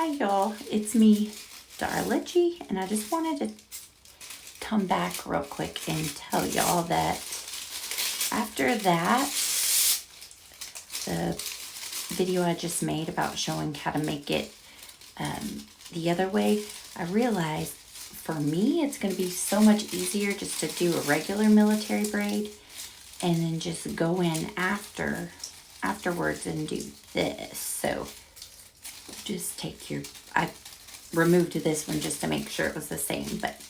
Hi y'all, it's me, Darla G, and I just wanted to come back real quick and tell y'all that after that, the video I just made about showing how to make it the other way, I realized for me it's going to be so much easier just to do a regular military braid and then just go in afterwards and do this. So just take your, I removed this one just to make sure it was the same, but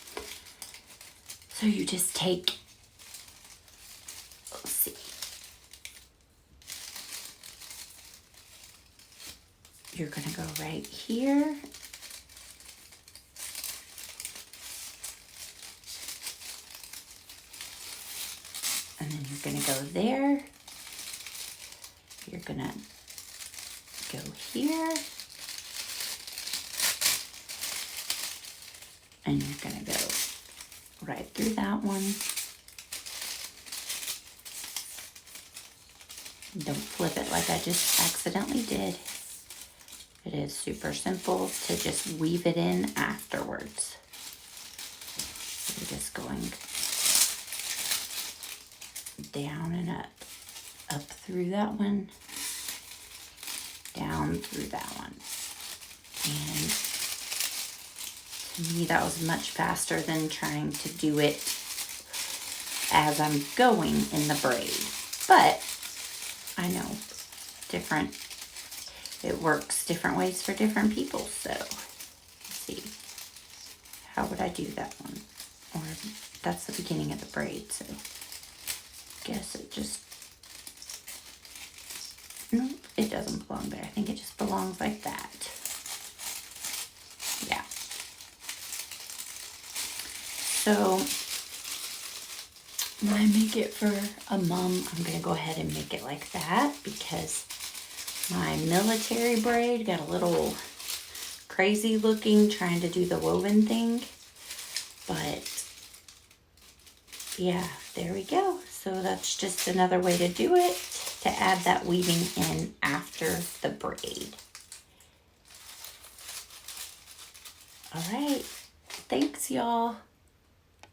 so you just take, let's see, you're gonna go right here, and then you're gonna go there, you're gonna go here, and you're gonna go right through that one. Don't flip it like I just accidentally did. It is super simple to just weave it in afterwards. You're just going down and up through that one, down through that one. And to me, that was much faster than trying to do it as I'm going in the braid. But I know it works different ways for different people. So let's see, how would I do that one? Or that's the beginning of the braid, so guess it just, no, it doesn't belong there. I think it just belongs like that. Yeah. So when I make it for a mom, I'm gonna go ahead and make it like that because my military braid got a little crazy looking trying to do the woven thing. But yeah, there we go. So that's just another way to do it, to add that weaving in after the braid. All right, thanks y'all.